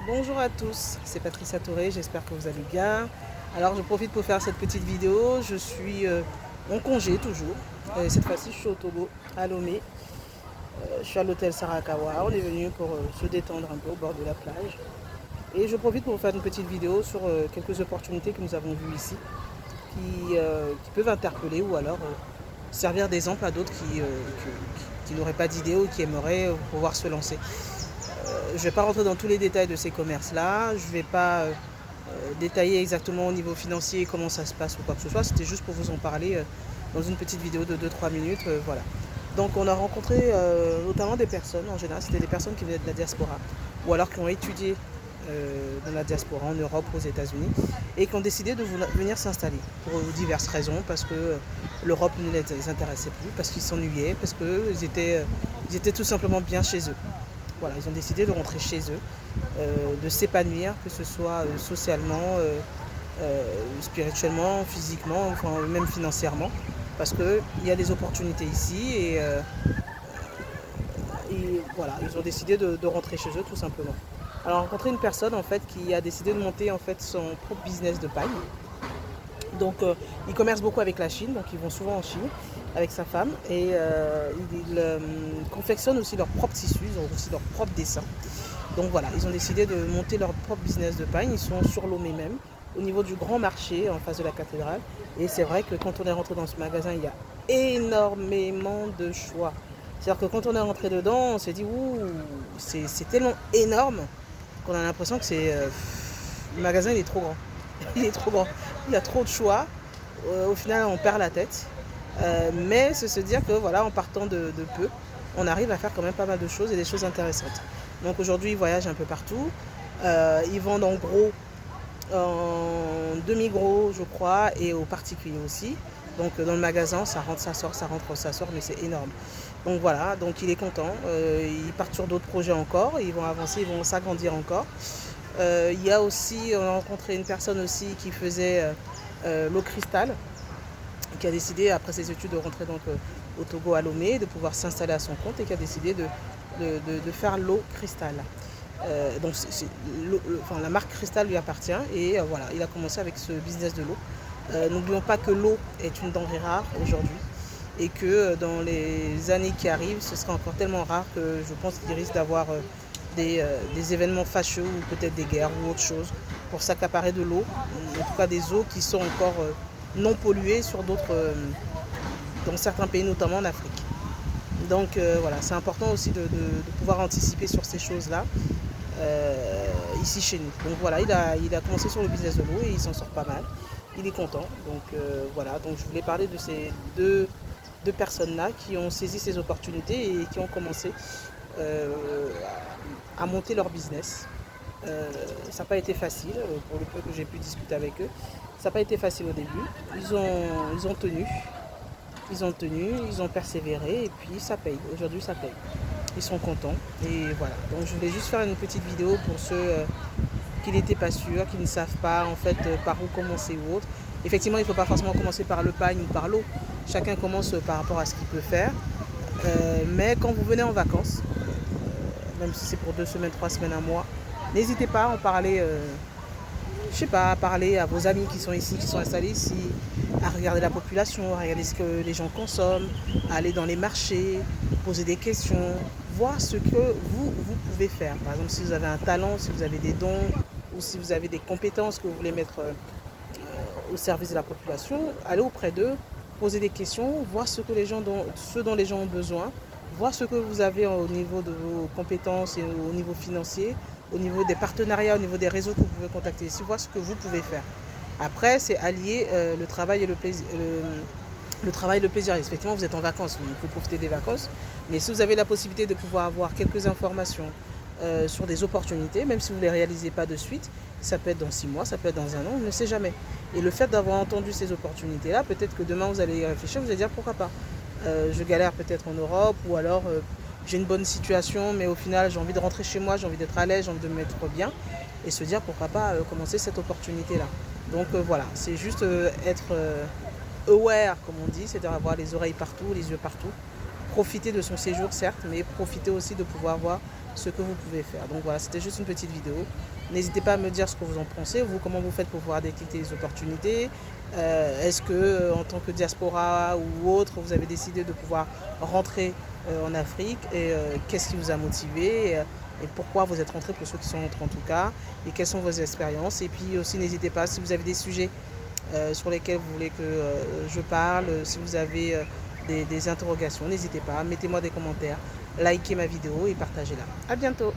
Bonjour à tous, c'est Patricia Touré, j'espère que vous allez bien. Alors je profite pour faire cette petite vidéo, je suis en congé toujours. Cette fois-ci je suis au Togo, à Lomé. Je suis à l'hôtel Sarakawa, on est venu pour se détendre un peu au bord de la plage. Et je profite pour vous faire une petite vidéo sur quelques opportunités que nous avons vues ici, qui peuvent interpeller ou alors servir d'exemple à d'autres qui n'auraient pas d'idée ou qui aimeraient pouvoir se lancer. Je ne vais pas rentrer dans tous les détails de ces commerces-là. Je ne vais pas détailler exactement au niveau financier comment ça se passe ou quoi que ce soit. C'était juste pour vous en parler dans une petite vidéo de 2-3 minutes. Voilà. Donc on a rencontré notamment des personnes, en général c'était des personnes qui venaient de la diaspora ou alors qui ont étudié dans la diaspora en Europe, aux États-Unis et qui ont décidé de venir s'installer pour diverses raisons, parce que l'Europe ne les intéressait plus, parce qu'ils s'ennuyaient, parce qu'ils étaient tout simplement bien chez eux. Voilà, ils ont décidé de rentrer chez eux, de s'épanouir, que ce soit socialement, spirituellement, physiquement, enfin, même financièrement, parce qu'il y a des opportunités ici et voilà, ils ont décidé de rentrer chez eux tout simplement. Alors, j'ai rencontré une personne en fait qui a décidé de monter en fait son propre business de paille. Donc, ils commercent beaucoup avec la Chine, donc ils vont souvent en Chine avec sa femme et ils confectionnent aussi leurs propres tissus, ils ont aussi leurs propres dessins. Donc voilà, ils ont décidé de monter leur propre business de paille. Ils sont sur Lomé même, au niveau du grand marché en face de la cathédrale. Et c'est vrai que quand on est rentré dans ce magasin, il y a énormément de choix. C'est-à-dire que quand on est rentré dedans, on s'est dit, ouh, c'est tellement énorme qu'on a l'impression que le magasin il est trop grand. Il est trop grand. Il y a trop de choix. Au final, on perd la tête. Mais c'est se dire que voilà, en partant de peu, on arrive à faire quand même pas mal de choses et des choses intéressantes. Donc aujourd'hui, ils voyagent un peu partout. Ils vendent en gros, en demi-gros, je crois, et aux particuliers aussi. Donc dans le magasin, ça rentre, ça sort, ça rentre, ça sort, mais c'est énorme. Donc voilà, donc il est content. Ils partent sur d'autres projets encore, ils vont avancer, ils vont s'agrandir encore. Il y a aussi, on a rencontré une personne aussi qui faisait l'eau cristal, qui a décidé après ses études de rentrer donc, au Togo à Lomé, de pouvoir s'installer à son compte et qui a décidé de faire l'eau cristal. Donc enfin, la marque Cristal lui appartient et voilà, il a commencé avec ce business de l'eau. N'oublions pas que l'eau est une denrée rare aujourd'hui et que dans les années qui arrivent, ce sera encore tellement rare que je pense qu'il risque d'avoir des événements fâcheux ou peut-être des guerres ou autre chose pour s'accaparer de l'eau, en tout cas des eaux qui sont encore non polluées sur d'autres, dans certains pays, notamment en Afrique. Donc voilà, c'est important aussi de pouvoir anticiper sur ces choses-là ici chez nous. Donc voilà, il a commencé sur le business de l'eau et il s'en sort pas mal. Il est content. Donc voilà, donc je voulais parler de ces deux personnes-là qui ont saisi ces opportunités et qui ont commencé à monter leur business. Ça n'a pas été facile, pour le peu que j'ai pu discuter avec eux. Ça n'a pas été facile au début. Ils ont tenu. Ils ont persévéré et puis ça paye. Aujourd'hui, ça paye. Ils sont contents et voilà. Donc je voulais juste faire une petite vidéo pour ceux qui n'étaient pas sûrs, qui ne savent pas en fait par où commencer ou autre. Effectivement, il ne faut pas forcément commencer par le pagne ou par l'eau. Chacun commence par rapport à ce qu'il peut faire. Mais quand vous venez en vacances, même si c'est pour 2 semaines, 3 semaines, un mois, n'hésitez pas à en parler. Je sais pas, à parler à vos amis qui sont ici, qui sont installés ici, à regarder la population, à regarder ce que les gens consomment, à aller dans les marchés, poser des questions, voir ce que vous pouvez faire. Par exemple, si vous avez un talent, si vous avez des dons ou si vous avez des compétences que vous voulez mettre au service de la population, allez auprès d'eux, poser des questions, voir ce dont les gens ont besoin, voir ce que vous avez au niveau de vos compétences et au niveau financier, au niveau des partenariats, au niveau des réseaux que vous pouvez contacter ici, voir ce que vous pouvez faire. Après, c'est allier le travail et le plaisir. Le travail et le plaisir. Effectivement, vous êtes en vacances, il faut profiter des vacances. Mais si vous avez la possibilité de pouvoir avoir quelques informations sur des opportunités, même si vous ne les réalisez pas de suite, ça peut être dans 6 mois, ça peut être dans un an, on ne sait jamais. Et le fait d'avoir entendu ces opportunités-là, peut-être que demain vous allez y réfléchir, vous allez dire pourquoi pas. Je galère peut-être en Europe ou alors j'ai une bonne situation, mais au final j'ai envie de rentrer chez moi, j'ai envie d'être à l'aise, j'ai envie de me mettre bien et se dire pourquoi pas commencer cette opportunité-là. Donc voilà, c'est juste être aware, comme on dit, c'est-à-dire avoir les oreilles partout, les yeux partout. Profiter de son séjour, certes, mais profiter aussi de pouvoir voir ce que vous pouvez faire. Donc voilà, c'était juste une petite vidéo. N'hésitez pas à me dire ce que vous en pensez, vous, comment vous faites pour pouvoir détecter les opportunités. Est-ce que, en tant que diaspora ou autre, vous avez décidé de pouvoir rentrer en Afrique et qu'est-ce qui vous a motivé et pourquoi vous êtes rentré, pour ceux qui sont rentrés en tout cas, et quelles sont vos expériences. Et puis aussi, n'hésitez pas, si vous avez des sujets sur lesquels vous voulez que je parle, si vous avez des interrogations, n'hésitez pas, mettez-moi des commentaires, likez ma vidéo et partagez-la. À bientôt.